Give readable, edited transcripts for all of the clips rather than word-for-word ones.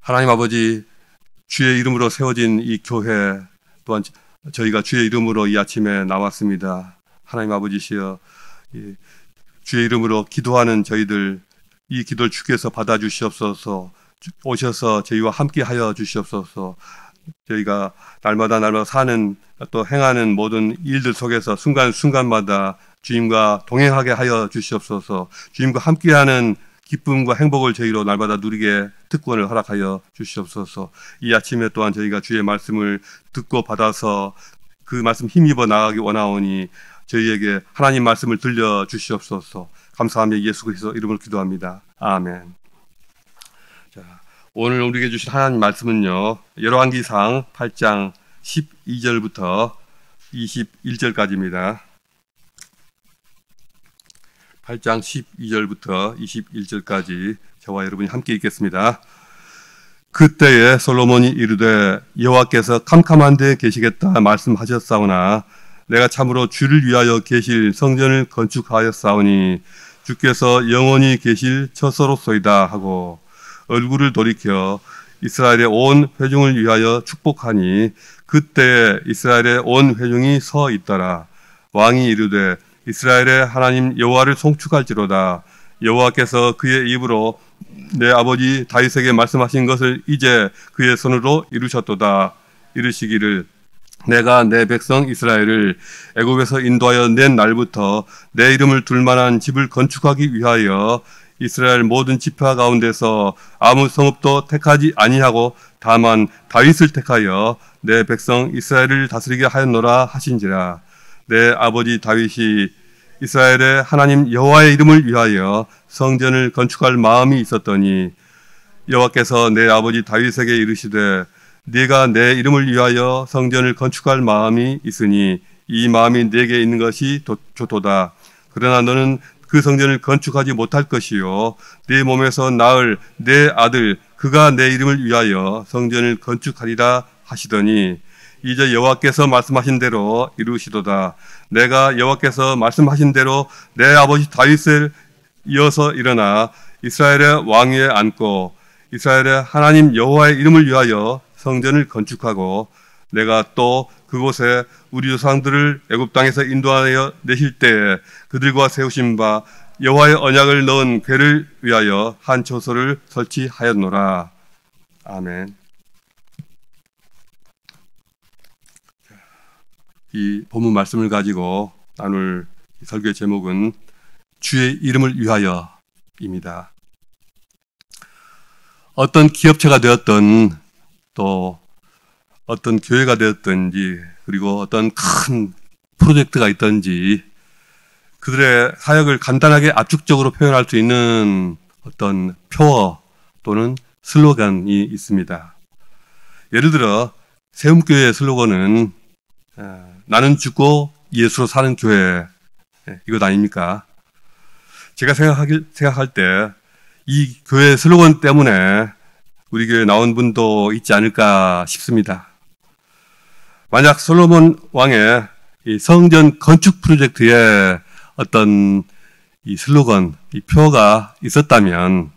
하나님 아버지, 주의 이름으로 세워진 이 교회 또한 저희가 주의 이름으로 이 아침에 나왔습니다. 하나님 아버지시여, 주의 이름으로 기도하는 저희들, 이 기도를 주께서 받아주시옵소서. 오셔서 저희와 함께 하여 주시옵소서. 저희가 날마다 사는 또 행하는 모든 일들 속에서 순간순간마다 주님과 동행하게 하여 주시옵소서. 주님과 함께하는 기쁨과 행복을 저희로 날마다 누리게 특권을 허락하여 주시옵소서. 이 아침에 또한 저희가 주의 말씀을 듣고 받아서 그 말씀 힘입어 나가기 원하오니 저희에게 하나님 말씀을 들려 주시옵소서. 감사하며 예수 그리스도 이름으로 기도합니다. 아멘. 자, 오늘 우리에게 주신 하나님 말씀은요, 열왕기상 8장 12절부터 21절까지입니다. 8장 12절부터 21절까지 저와 여러분이 함께 읽겠습니다. 그때에 솔로몬이 이르되 여호와께서 캄캄한 데 계시겠다 말씀하셨사오나 내가 참으로 주를 위하여 계실 성전을 건축하였사오니 주께서 영원히 계실 처소로소이다 하고 얼굴을 돌이켜 이스라엘의 온 회중을 위하여 축복하니 그때에 이스라엘의 온 회중이 서 있더라. 왕이 이르되 이스라엘의 하나님 여호와를 송축할지로다. 여호와께서 그의 입으로 내 아버지 다윗에게 말씀하신 것을 이제 그의 손으로 이루셨도다. 이르시기를 내가 내 백성 이스라엘을 애굽에서 인도하여 낸 날부터 내 이름을 둘 만한 집을 건축하기 위하여 이스라엘 모든 지파 가운데서 아무 성읍도 택하지 아니하고 다만 다윗을 택하여 내 백성 이스라엘을 다스리게 하였노라 하신지라. 내 아버지 다윗이 이스라엘의 하나님 여호와의 이름을 위하여 성전을 건축할 마음이 있었더니 여호와께서 내 아버지 다윗에게 이르시되 네가 내 이름을 위하여 성전을 건축할 마음이 있으니 이 마음이 네게 있는 것이 좋도다. 그러나 너는 그 성전을 건축하지 못할 것이요 네 몸에서 낳을 내 아들 그가 내 이름을 위하여 성전을 건축하리라 하시더니 이제 여호와께서 말씀하신 대로 이루시도다. 내가 여호와께서 말씀하신 대로 내 아버지 다윗을 이어서 일어나 이스라엘의 왕위에 앉고 이스라엘의 하나님 여호와의 이름을 위하여 성전을 건축하고 내가 또 그곳에 우리 조상들을 애굽 땅에서 인도하여 내실 때에 그들과 세우신 바 여호와의 언약을 넣은 궤를 위하여 한 처소를 설치하였노라. 아멘. 이 본문 말씀을 가지고 나눌 설교의 제목은 주의 이름을 위하여입니다. 어떤 기업체가 되었든 또 어떤 교회가 되었든지 그리고 어떤 큰 프로젝트가 있든지 그들의 사역을 간단하게 압축적으로 표현할 수 있는 어떤 표어 또는 슬로건이 있습니다. 예를 들어 세움교회의 슬로건은 나는 죽고 예수로 사는 교회, 이것 아닙니까? 제가 생각할 때 이 교회 슬로건 때문에 우리 교회에 나온 분도 있지 않을까 싶습니다. 만약 솔로몬 왕의 이 성전 건축 프로젝트에 어떤 이 슬로건, 이 표가 있었다면,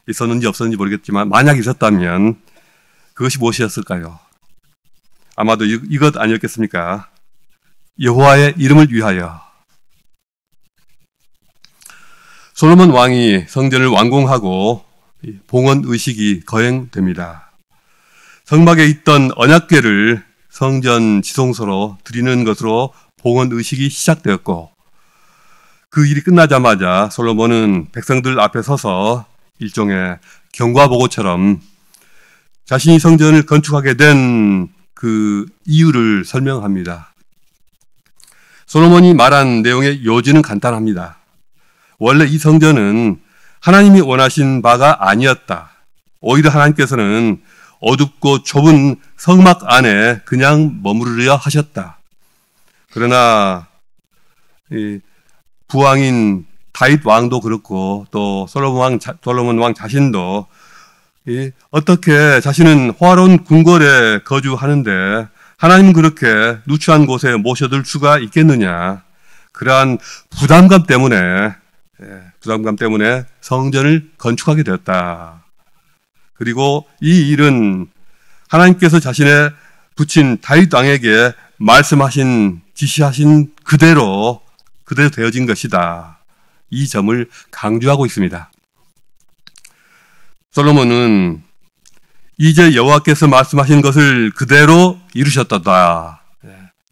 있었는지 없었는지 모르겠지만 만약 있었다면 그것이 무엇이었을까요? 아마도 이것 아니었겠습니까? 여호와의 이름을 위하여. 솔로몬 왕이 성전을 완공하고 봉헌 의식이 거행됩니다. 성막에 있던 언약궤를 성전 지성소로 드리는 것으로 봉헌 의식이 시작되었고 그 일이 끝나자마자 솔로몬은 백성들 앞에 서서 일종의 경과보고처럼 자신이 성전을 건축하게 된 그 이유를 설명합니다. 솔로몬이 말한 내용의 요지는 간단합니다. 원래 이 성전은 하나님이 원하신 바가 아니었다. 오히려 하나님께서는 어둡고 좁은 성막 안에 그냥 머무르려 하셨다. 그러나 부왕인 다윗 왕도 그렇고 또 솔로몬 왕 자신도 어떻게 자신은 화려한 궁궐에 거주하는데 하나님은 그렇게 누추한 곳에 모셔둘 수가 있겠느냐. 그러한 부담감 때문에 성전을 건축하게 되었다. 그리고 이 일은 하나님께서 자신의 붙인 다윗 왕에게 말씀하신, 지시하신 그대로 되어진 것이다. 이 점을 강조하고 있습니다. 솔로몬은 이제 여호와께서 말씀하신 것을 그대로 이루셨도다.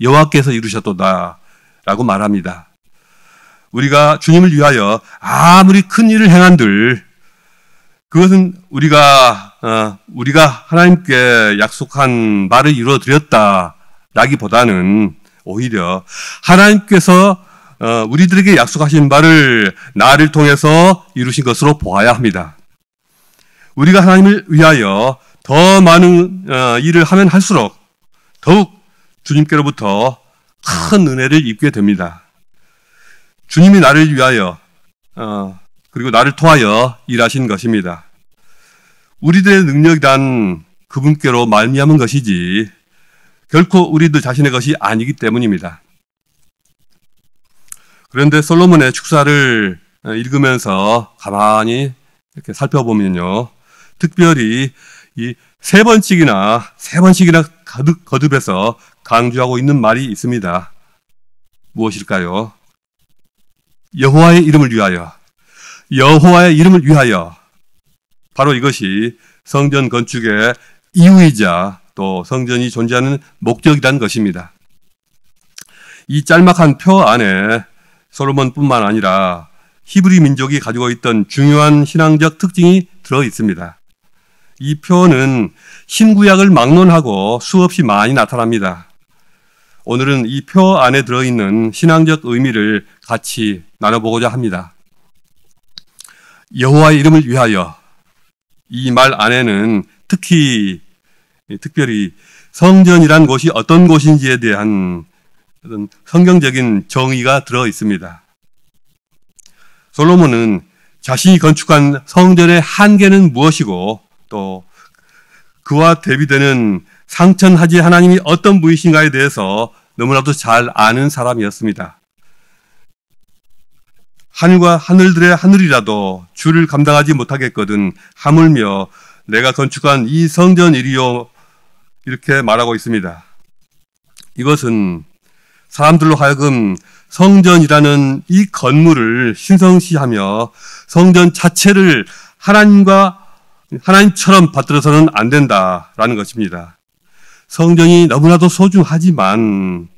여호와께서 이루셨도다 라고 말합니다. 우리가 주님을 위하여 아무리 큰 일을 행한들 그것은 우리가 하나님께 약속한 말을 이루어드렸다 라기보다는 오히려 하나님께서 우리들에게 약속하신 바를 나를 통해서 이루신 것으로 보아야 합니다. 우리가 하나님을 위하여 더 많은 일을 하면 할수록 더욱 주님께로부터 큰 은혜를 입게 됩니다. 주님이 나를 위하여 그리고 나를 통하여 일하신 것입니다. 우리들의 능력이란 그분께로 말미암은 것이지 결코 우리들 자신의 것이 아니기 때문입니다. 그런데 솔로몬의 축사를 읽으면서 가만히 이렇게 살펴보면요, 특별히 이 세 번씩이나 거듭해서 강조하고 있는 말이 있습니다. 무엇일까요? 여호와의 이름을 위하여, 여호와의 이름을 위하여. 바로 이것이 성전 건축의 이유이자 또 성전이 존재하는 목적이라는 것입니다. 이 짤막한 표 안에 솔로몬뿐만 아니라 히브리 민족이 가지고 있던 중요한 신앙적 특징이 들어 있습니다. 이 표는 신구약을 막론하고 수없이 많이 나타납니다. 오늘은 이 표 안에 들어있는 신앙적 의미를 같이 나눠보고자 합니다. 여호와의 이름을 위하여, 이 말 안에는 특별히 성전이란 곳이 어떤 곳인지에 대한 성경적인 정의가 들어 있습니다. 솔로몬은 자신이 건축한 성전의 한계는 무엇이고 또 그와 대비되는 상천하지 하나님이 어떤 분이신가에 대해서 너무나도 잘 아는 사람이었습니다. 하늘과 하늘들의 하늘이라도 주를 감당하지 못하겠거든 하물며 내가 건축한 이 성전이리요, 이렇게 말하고 있습니다. 이것은 사람들로 하여금 성전이라는 이 건물을 신성시하며 성전 자체를 하나님처럼 받들어서는 안 된다라는 것입니다. 성전이 너무나도 소중하지만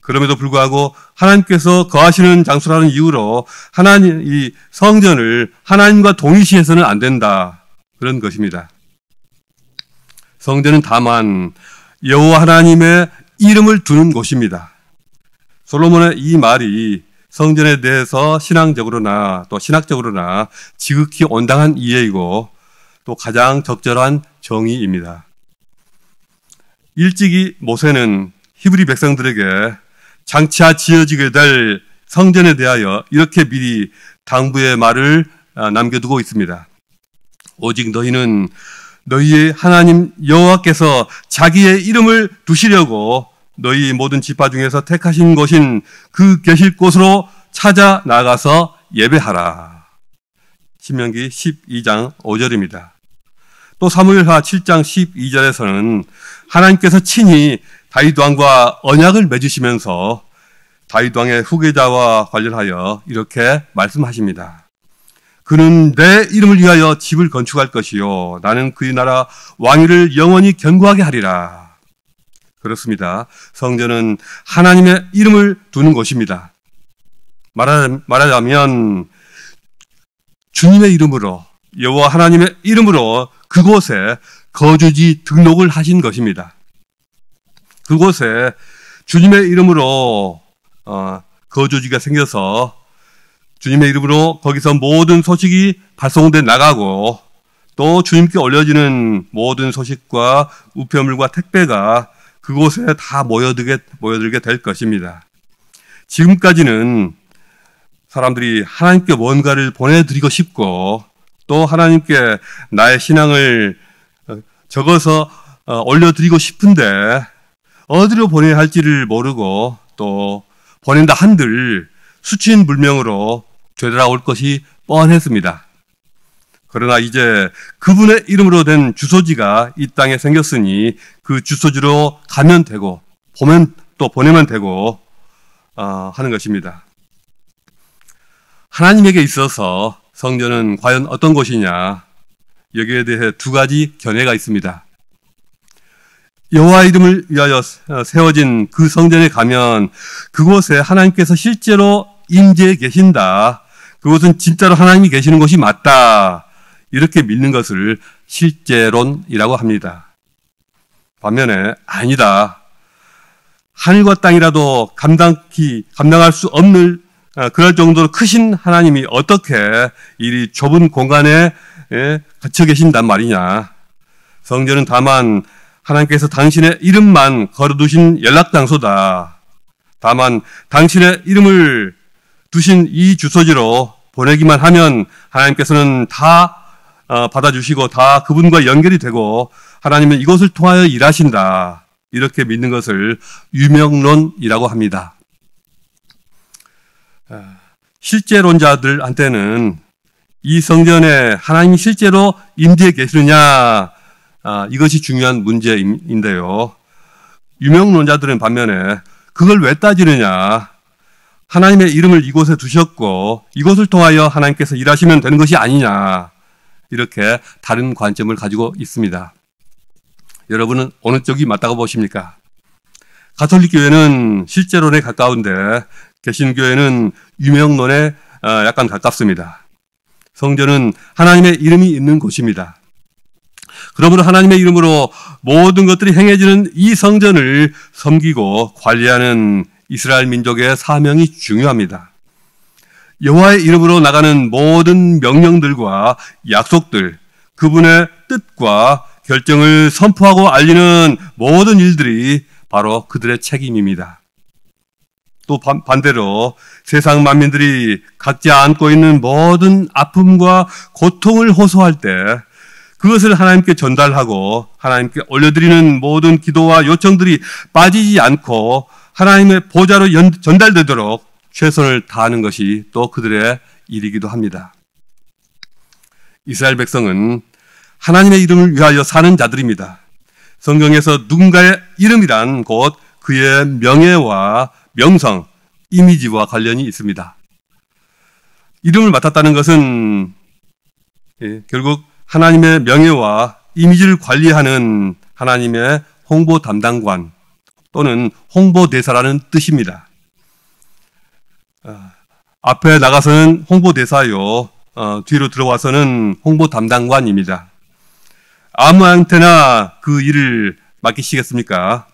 그럼에도 불구하고 하나님께서 거하시는 장소라는 이유로 이 성전을 하나님과 동일시해서는 안 된다, 그런 것입니다. 성전은 다만 여호와 하나님의 이름을 두는 곳입니다. 솔로몬의 이 말이 성전에 대해서 신앙적으로나 또 신학적으로나 지극히 온당한 이해이고 또 가장 적절한 정의입니다. 일찍이 모세는 히브리 백성들에게 장차 지어지게 될 성전에 대하여 이렇게 미리 당부의 말을 남겨두고 있습니다. 오직 너희는 너희의 하나님 여호와께서 자기의 이름을 두시려고 너희 모든 지파 중에서 택하신 곳인 그 계실 곳으로 찾아 나가서 예배하라. 신명기 12장 5절입니다. 또 사무엘하 7장 12절에서는 하나님께서 친히 다윗 왕과 언약을 맺으시면서 다윗 왕의 후계자와 관련하여 이렇게 말씀하십니다. 그는 내 이름을 위하여 집을 건축할 것이요 나는 그의 나라 왕위를 영원히 견고하게 하리라. 그렇습니다. 성전은 하나님의 이름을 두는 곳입니다. 말하자면 주님의 이름으로, 여호와 하나님의 이름으로 그곳에 거주지 등록을 하신 것입니다. 그곳에 주님의 이름으로 거주지가 생겨서 주님의 이름으로 거기서 모든 소식이 발송돼 나가고 또 주님께 올려지는 모든 소식과 우편물과 택배가 그곳에 다 모여들게 될 것입니다. 지금까지는 사람들이 하나님께 뭔가를 보내드리고 싶고 또 하나님께 나의 신앙을 적어서 올려드리고 싶은데 어디로 보내야 할지를 모르고 또 보낸다 한들 수치인불명으로 되돌아올 것이 뻔했습니다. 그러나 이제 그분의 이름으로 된 주소지가 이 땅에 생겼으니 그 주소지로 가면 되고 보내면 되고 하는 것입니다. 하나님에게 있어서 성전은 과연 어떤 곳이냐? 여기에 대해 두 가지 견해가 있습니다. 여호와 이름을 위하여 세워진 그 성전에 가면 그곳에 하나님께서 실제로 임재해 계신다. 그곳은 진짜로 하나님이 계시는 곳이 맞다. 이렇게 믿는 것을 실제론이라고 합니다. 반면에 아니다. 하늘과 땅이라도 감당할 수 없는 그럴 정도로 크신 하나님이 어떻게 이 좁은 공간에 갇혀 계신단 말이냐. 성전은 다만 하나님께서 당신의 이름만 걸어두신 연락장소다. 다만 당신의 이름을 두신 이 주소지로 보내기만 하면 하나님께서는 다 받아주시고 다 그분과 연결이 되고 하나님은 이것을 통하여 일하신다. 이렇게 믿는 것을 유명론이라고 합니다. 실제론자들한테는 이 성전에 하나님이 실제로 임재해 계시느냐 이것이 중요한 문제인데요. 유명론자들은 반면에 그걸 왜 따지느냐. 하나님의 이름을 이곳에 두셨고 이곳을 통하여 하나님께서 일하시면 되는 것이 아니냐. 이렇게 다른 관점을 가지고 있습니다. 여러분은 어느 쪽이 맞다고 보십니까? 가톨릭 교회는 실제론에 가까운데 개신교회는 유명론에 약간 가깝습니다. 성전은 하나님의 이름이 있는 곳입니다. 그러므로 하나님의 이름으로 모든 것들이 행해지는 이 성전을 섬기고 관리하는 이스라엘 민족의 사명이 중요합니다. 여호와의 이름으로 나가는 모든 명령들과 약속들, 그분의 뜻과 결정을 선포하고 알리는 모든 일들이 바로 그들의 책임입니다. 또 반대로 세상 만민들이 각자 안고 있는 모든 아픔과 고통을 호소할 때 그것을 하나님께 전달하고 하나님께 올려드리는 모든 기도와 요청들이 빠지지 않고 하나님의 보좌로 전달되도록 최선을 다하는 것이 또 그들의 일이기도 합니다. 이스라엘 백성은 하나님의 이름을 위하여 사는 자들입니다. 성경에서 누군가의 이름이란 곧 그의 명예와 명성, 이미지와 관련이 있습니다. 이름을 맡았다는 것은 결국 하나님의 명예와 이미지를 관리하는 하나님의 홍보 담당관 또는 홍보대사라는 뜻입니다. 앞에 나가서는 홍보대사요, 뒤로 들어와서는 홍보 담당관입니다. 아무한테나 그 일을 맡기시겠습니까?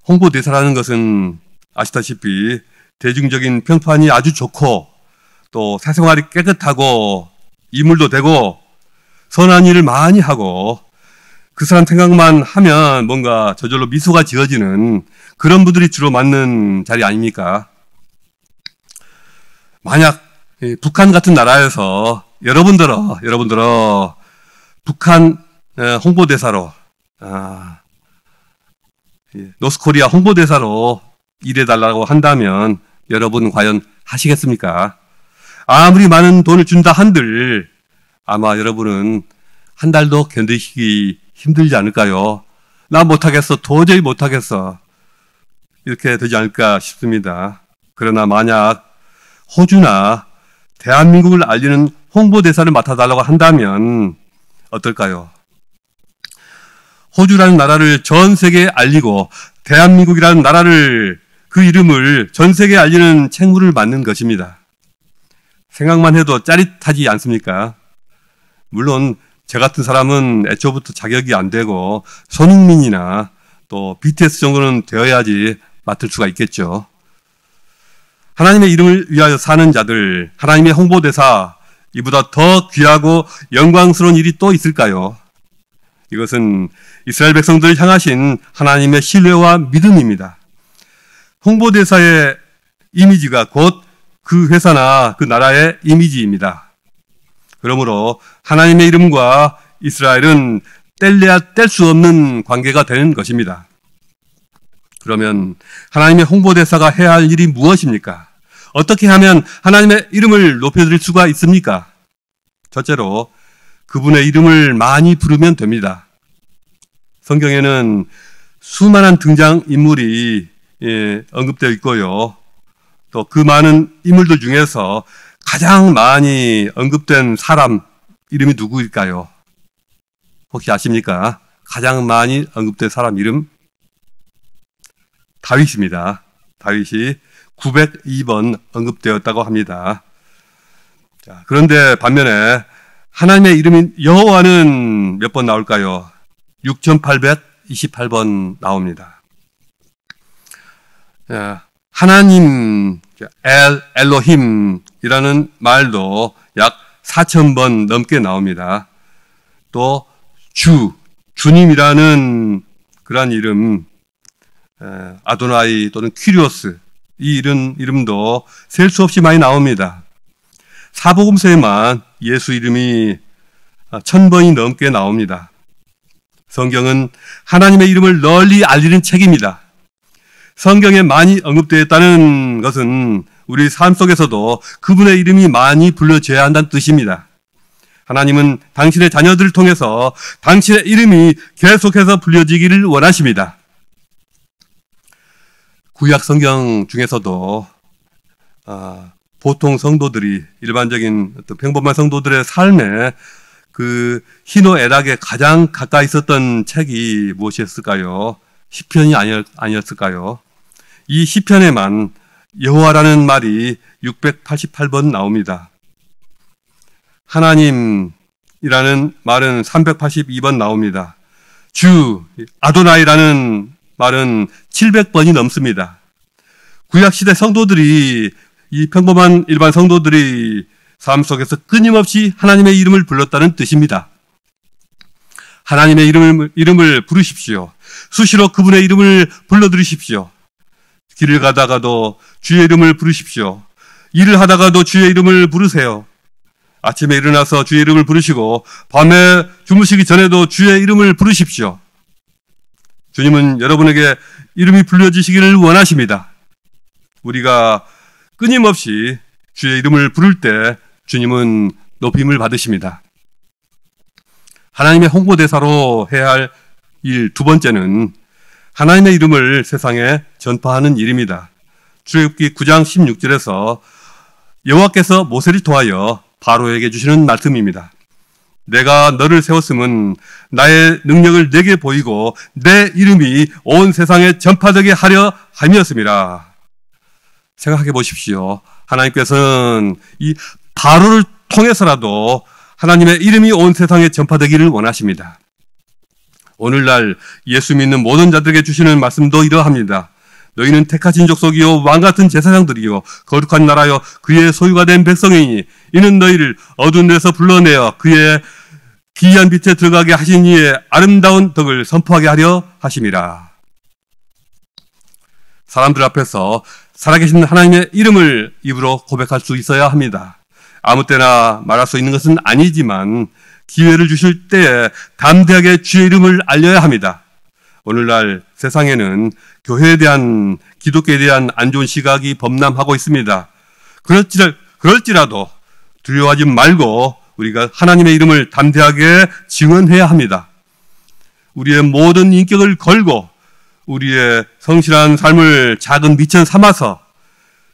홍보대사라는 것은 아시다시피 대중적인 평판이 아주 좋고 또 사생활이 깨끗하고 인물도 되고 선한 일을 많이 하고 그 사람 생각만 하면 뭔가 저절로 미소가 지어지는 그런 분들이 주로 맡는 자리 아닙니까? 만약 북한 같은 나라에서 여러분들어 북한 홍보대사로 노스코리아 홍보대사로 일해달라고 한다면 여러분 과연 하시겠습니까? 아무리 많은 돈을 준다 한들 아마 여러분은 한 달도 견디시기 힘들지 않을까요? 나 못하겠어. 도저히 못하겠어. 이렇게 되지 않을까 싶습니다. 그러나 만약 호주나 대한민국을 알리는 홍보대사를 맡아달라고 한다면 어떨까요? 호주라는 나라를 전 세계에 알리고 대한민국이라는 나라를 그 이름을 전 세계에 알리는 책무를 맡는 것입니다. 생각만 해도 짜릿하지 않습니까? 물론 저 같은 사람은 애초부터 자격이 안 되고 손흥민이나 또 BTS 정도는 되어야지 맡을 수가 있겠죠. 하나님의 이름을 위하여 사는 자들, 하나님의 홍보대사, 이보다 더 귀하고 영광스러운 일이 또 있을까요? 이것은 이스라엘 백성들을 향하신 하나님의 신뢰와 믿음입니다. 홍보대사의 이미지가 곧 그 회사나 그 나라의 이미지입니다. 그러므로 하나님의 이름과 이스라엘은 뗄래야 뗄 수 없는 관계가 되는 것입니다. 그러면 하나님의 홍보대사가 해야 할 일이 무엇입니까? 어떻게 하면 하나님의 이름을 높여드릴 수가 있습니까? 첫째로 그분의 이름을 많이 부르면 됩니다. 성경에는 수많은 등장인물이 언급되어 있고요. 또 그 많은 인물들 중에서 가장 많이 언급된 사람 이름이 누구일까요? 혹시 아십니까? 가장 많이 언급된 사람 이름? 다윗입니다. 다윗이 902번 언급되었다고 합니다. 자, 그런데 반면에 하나님의 이름인 여호와는 몇 번 나올까요? 6828번 나옵니다. 하나님, 엘로힘이라는 말도 약 4000번 넘게 나옵니다. 또 주님이라는 그런 이름, 아도나이 또는 퀴리오스, 이 이름도 셀 수 없이 많이 나옵니다. 사복음서에만 예수 이름이 1000번이 넘게 나옵니다. 성경은 하나님의 이름을 널리 알리는 책입니다. 성경에 많이 언급되어 있다는 것은 우리 삶 속에서도 그분의 이름이 많이 불려져야 한다는 뜻입니다. 하나님은 당신의 자녀들을 통해서 당신의 이름이 계속해서 불려지기를 원하십니다. 구약 성경 중에서도 보통 성도들이, 일반적인 어떤 평범한 성도들의 삶에 그 희노애락에 가장 가까이 있었던 책이 무엇이었을까요? 시편이 아니었을까요? 이 시편에만 여호와라는 말이 688번 나옵니다. 하나님이라는 말은 382번 나옵니다. 아도나이라는 말은 700번이 넘습니다. 구약시대 성도들이, 이 평범한 일반 성도들이 삶 속에서 끊임없이 하나님의 이름을 불렀다는 뜻입니다. 하나님의 이름을 부르십시오. 수시로 그분의 이름을 불러드리십시오. 길을 가다가도 주의 이름을 부르십시오. 일을 하다가도 주의 이름을 부르세요. 아침에 일어나서 주의 이름을 부르시고 밤에 주무시기 전에도 주의 이름을 부르십시오. 주님은 여러분에게 이름이 불려지시기를 원하십니다. 우리가 끊임없이 주의 이름을 부를 때 주님은 높임을 받으십니다. 하나님의 홍보대사로 해야 할 일 두 번째는 하나님의 이름을 세상에 전파하는 일입니다. 출애굽기 9장 16절에서 여호와께서 모세를 통하여 바로에게 주시는 말씀입니다. 내가 너를 세웠음은 나의 능력을 내게 보이고 내 이름이 온 세상에 전파되게 하려 함이었음이라. 생각해 보십시오. 하나님께서는 이 바로를 통해서라도 하나님의 이름이 온 세상에 전파되기를 원하십니다. 오늘날 예수 믿는 모든 자들에게 주시는 말씀도 이러합니다. 너희는 택하신 족속이요 왕같은 제사장들이요 거룩한 나라요 그의 소유가 된 백성이니 이는 너희를 어두운 데서 불러내어 그의 기이한 빛에 들어가게 하신 이의 아름다운 덕을 선포하게 하려 하심이라. 사람들 앞에서 살아계신 하나님의 이름을 입으로 고백할 수 있어야 합니다. 아무 때나 말할 수 있는 것은 아니지만 기회를 주실 때에 담대하게 주의 이름을 알려야 합니다. 오늘날 세상에는 교회에 대한, 기독교에 대한 안 좋은 시각이 범람하고 있습니다. 그럴지라도 두려워하지 말고 우리가 하나님의 이름을 담대하게 증언해야 합니다. 우리의 모든 인격을 걸고 우리의 성실한 삶을 작은 미천 삼아서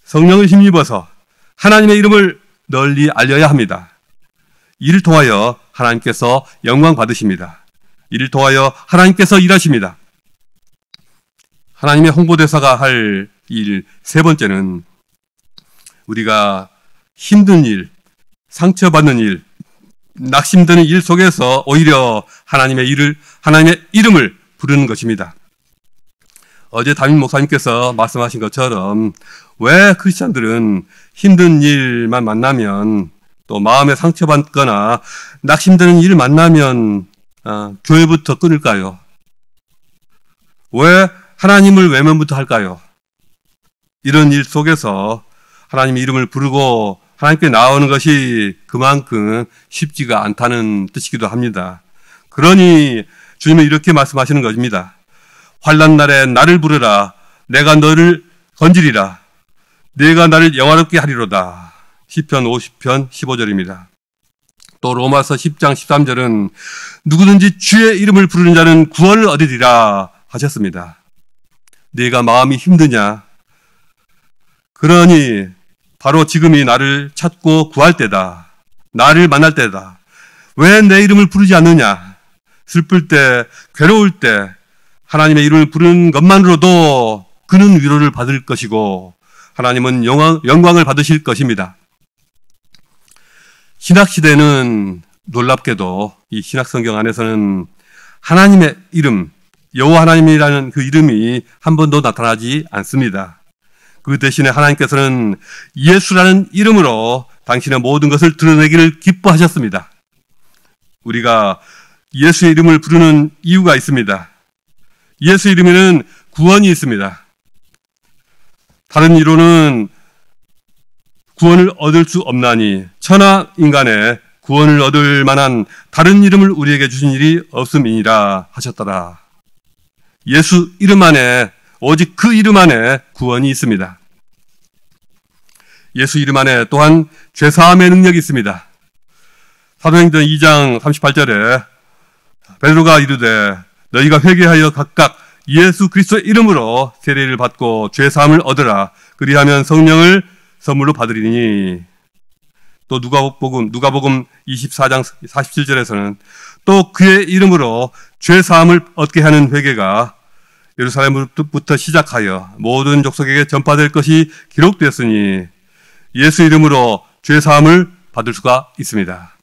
성령을 힘입어서 하나님의 이름을 널리 알려야 합니다. 이를 통하여 하나님께서 영광 받으십니다. 이를 통하여 하나님께서 일하십니다. 하나님의 홍보대사가 할 일 세 번째는 우리가 힘든 일, 상처받는 일, 낙심되는 일 속에서 오히려 하나님의 이름을 부르는 것입니다. 어제 담임 목사님께서 말씀하신 것처럼 왜 크리스찬들은 힘든 일만 만나면 또 마음에 상처받거나 낙심되는 일을 만나면 교회부터 끊을까요? 왜 하나님을 외면부터 할까요? 이런 일 속에서 하나님의 이름을 부르고 하나님께 나오는 것이 그만큼 쉽지가 않다는 뜻이기도 합니다. 그러니 주님은 이렇게 말씀하시는 것입니다. 환난 날에 나를 부르라. 내가 너를 건지리라. 내가 나를 영화롭게 하리로다. 시편 50편 15절입니다. 또 로마서 10장 13절은 누구든지 주의 이름을 부르는 자는 구원을 얻으리라 하셨습니다. 네가 마음이 힘드냐? 그러니 바로 지금이 나를 찾고 구할 때다. 나를 만날 때다. 왜 내 이름을 부르지 않느냐? 슬플 때, 괴로울 때 하나님의 이름을 부르는 것만으로도 그는 위로를 받을 것이고 하나님은 영광을 받으실 것입니다. 신학시대는 놀랍게도 이 신학성경 안에서는 하나님의 이름, 여호와 하나님이라는 그 이름이 한 번도 나타나지 않습니다. 그 대신에 하나님께서는 예수라는 이름으로 당신의 모든 것을 드러내기를 기뻐하셨습니다. 우리가 예수의 이름을 부르는 이유가 있습니다. 예수 이름에는 구원이 있습니다. 다른 이로는 구원을 얻을 수 없나니 천하 인간의 구원을 얻을 만한 다른 이름을 우리에게 주신 일이 없음이니라 하셨더라. 예수 이름 안에, 오직 그 이름 안에 구원이 있습니다. 예수 이름 안에 또한 죄사함의 능력이 있습니다. 사도행전 2장 38절에 베드로가 이르되 너희가 회개하여 각각 예수 그리스도의 이름으로 세례를 받고 죄사함을 얻으라. 그리하면 성령을 선물로 받으리니. 또 누가복음 24장 47절에서는 또 그의 이름으로 죄사함을 얻게 하는 회개가 예루살렘부터 시작하여 모든 족속에게 전파될 것이 기록되었으니 예수 이름으로 죄사함을 받을 수가 있습니다.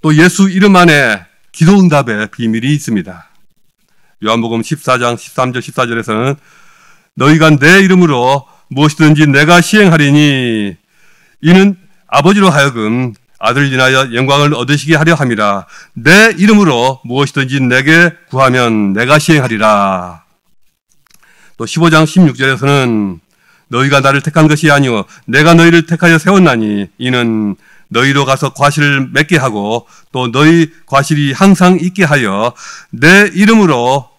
또 예수 이름 안에 기도응답의 비밀이 있습니다. 요한복음 14장 13절 14절에서는 너희가 내 이름으로 무엇이든지 내가 시행하리니 이는 아버지로 하여금 아들을 인하여 영광을 얻으시게 하려 함이라. 내 이름으로 무엇이든지 내게 구하면 내가 시행하리라. 또 15장 16절에서는 너희가 나를 택한 것이 아니오 내가 너희를 택하여 세웠나니 이는 너희로 가서 과실을 맺게 하고 또 너희 과실이 항상 있게 하여 내 이름으로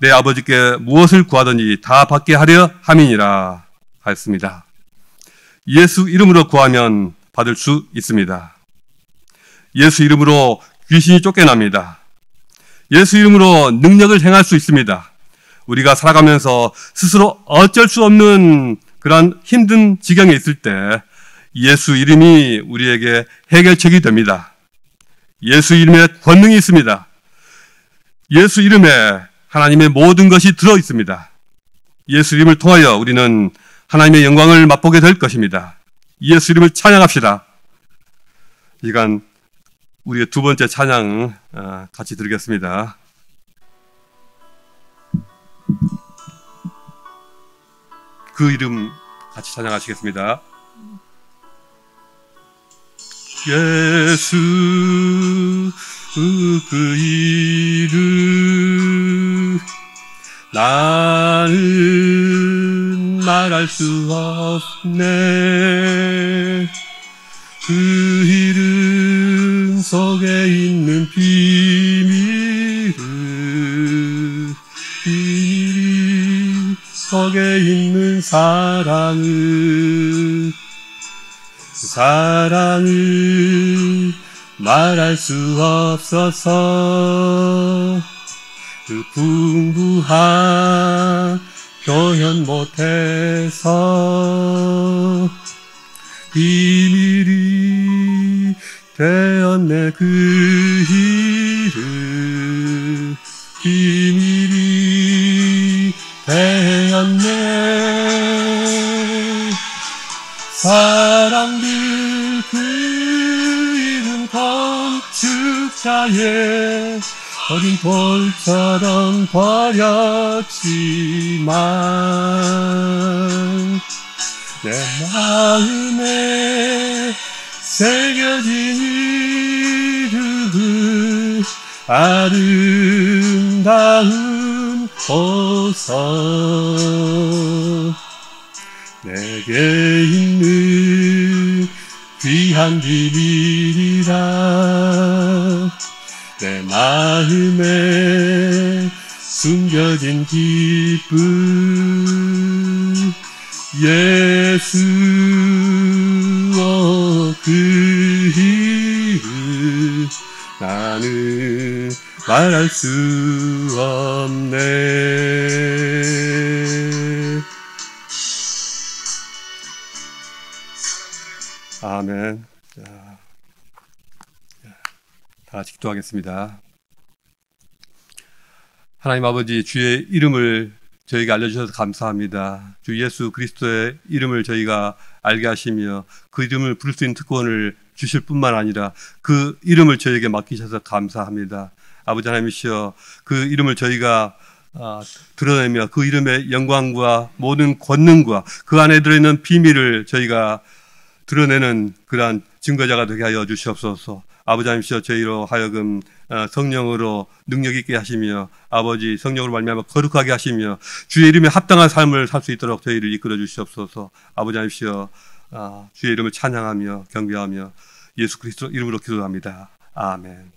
내 아버지께 무엇을 구하든지 다 받게 하려 함이니라 하였습니다. 예수 이름으로 구하면 받을 수 있습니다. 예수 이름으로 귀신이 쫓겨납니다. 예수 이름으로 능력을 행할 수 있습니다. 우리가 살아가면서 스스로 어쩔 수 없는 그런 힘든 지경에 있을 때 예수 이름이 우리에게 해결책이 됩니다. 예수 이름에 권능이 있습니다. 예수 이름에 하나님의 모든 것이 들어 있습니다. 예수 이름을 통하여 우리는 하나님의 영광을 맛보게 될 것입니다. 예수 이름을 찬양합시다. 이 시간 우리의 두 번째 찬양 같이 드리겠습니다. 그 이름 같이 찬양하시겠습니다. 예수 그 이름 나는 말할 수 없네. 그 이름 속에 있는 비밀 속에 있는 사랑을 말할 수 없어서 그 풍부한 표현 못해서 비밀이 되었네. 그 이름 비밀이 되었네. 사랑들 그 이름 건축자의 어린 돌처럼 버렸지만 내 마음에 새겨진 이름 아름다운 보석 내게 있는 귀한 비밀이라. 내 마음에 숨겨진 기쁨 예수와 그 이름 나는 말할 수 없네. 아멘. 자, 다 같이 기도하겠습니다. 하나님 아버지, 주의 이름을 저희가 알려주셔서 감사합니다. 주 예수 그리스도의 이름을 저희가 알게 하시며 그 이름을 부를 수 있는 특권을 주실 뿐만 아니라 그 이름을 저희에게 맡기셔서 감사합니다. 아버지 하나님이시여, 그 이름을 저희가 드러내며 그 이름의 영광과 모든 권능과 그 안에 들어있는 비밀을 저희가 드러내는 그러한 증거자가 되게 하여 주시옵소서. 아버지 하나님이시여, 저희로 하여금 성령으로 능력 있게 하시며 아버지 성령으로 말미암아 거룩하게 하시며 주의 이름에 합당한 삶을 살 수 있도록 저희를 이끌어 주시옵소서. 아버지 하나님이시여, 주의 이름을 찬양하며 경배하며 예수 그리스도 이름으로 기도합니다. 아멘.